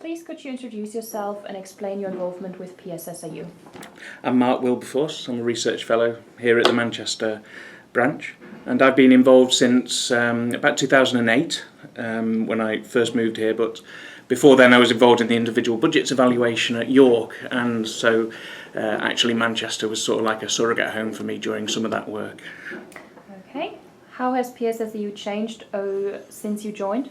Please could you introduce yourself and explain your involvement with PSSRU? I'm Mark Wilberforce. I'm a research fellow here at the Manchester branch, and I've been involved since about 2008 when I first moved here, but before then I was involved in the individual budgets evaluation at York, and so actually Manchester was sort of like a surrogate home for me during some of that work. Okay. How has PSSRU changed since you joined?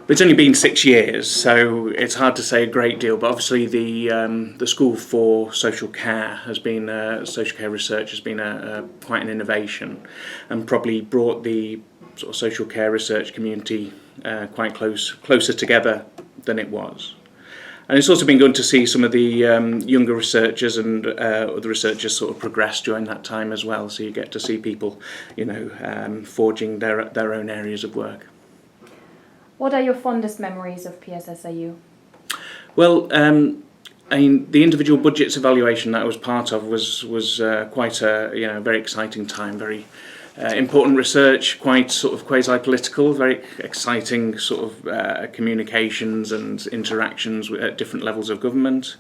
It's only been 6 years, so it's hard to say a great deal. But obviously, the School for Social Care has been social care research has been quite an innovation, and probably brought the sort of social care research community quite closer together than it was. And it's also been good to see some of the younger researchers and other researchers sort of progress during that time as well. So you get to see people, forging their own areas of work. What are your fondest memories of PSSRU? Well, the individual budgets evaluation that I was part of was quite a very exciting time, very important research, quite sort of quasi-political, very exciting sort of communications and interactions at different levels of government.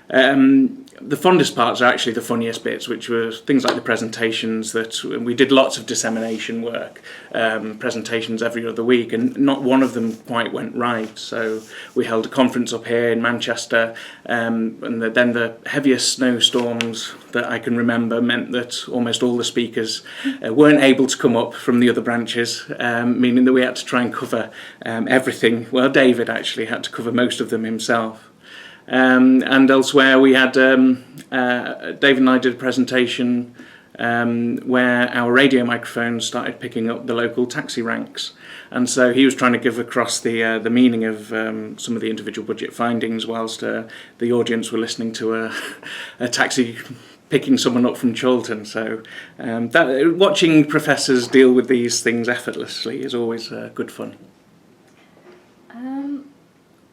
The fondest parts are actually the funniest bits, which were things like the presentations. That we did lots of dissemination work, presentations every other week, and not one of them quite went right. So we held a conference up here in Manchester, and then the heaviest snowstorms that I can remember meant that almost all the speakers weren't able to come up from the other branches, meaning that we had to try and cover everything. Well, David actually had to cover most of them himself. And elsewhere we had, David and I did a presentation where our radio microphones started picking up the local taxi ranks, and so he was trying to give across the meaning of some of the individual budget findings whilst the audience were listening to a taxi picking someone up from Chorlton. So watching professors deal with these things effortlessly is always good fun.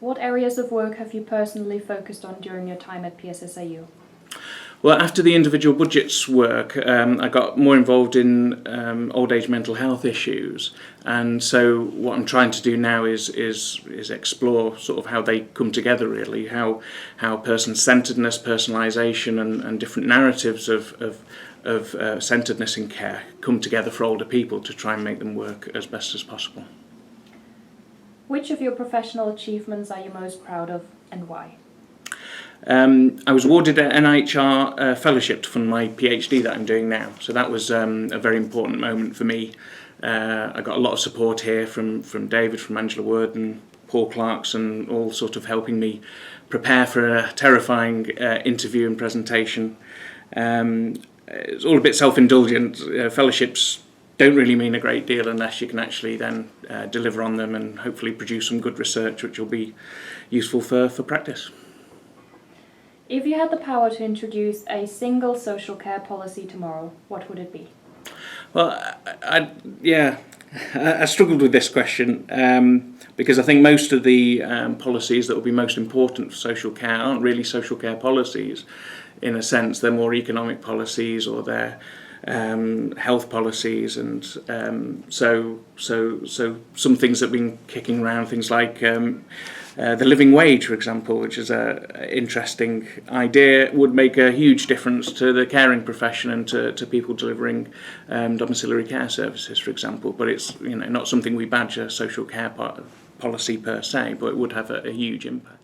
What areas of work have you personally focused on during your time at PSSRU? Well, after the individual budgets work, I got more involved in old age mental health issues, and so what I'm trying to do now is explore sort of how they come together, really, how person-centeredness, personalisation, and different narratives of centeredness in care come together for older people to try and make them work as best as possible. Which of your professional achievements are you most proud of, and why? I was awarded an NIHR fellowship to fund my PhD that I'm doing now, so that was a very important moment for me. I got a lot of support here from David, from Angela Worden, Paul Clarkson, all sort of helping me prepare for a terrifying interview and presentation. It's all a bit self-indulgent. Fellowships don't really mean a great deal unless you can actually then deliver on them and hopefully produce some good research which will be useful for practice. If you had the power to introduce a single social care policy tomorrow, what would it be? Well, I struggled with this question because I think most of the policies that will be most important for social care aren't really social care policies. In a sense, they're more economic policies, or they're health policies, and so some things that have been kicking around, things like the living wage, for example, which is an interesting idea, would make a huge difference to the caring profession and to people delivering domiciliary care services, for example. But it's not something we badge a social care policy per se, but it would have a huge impact.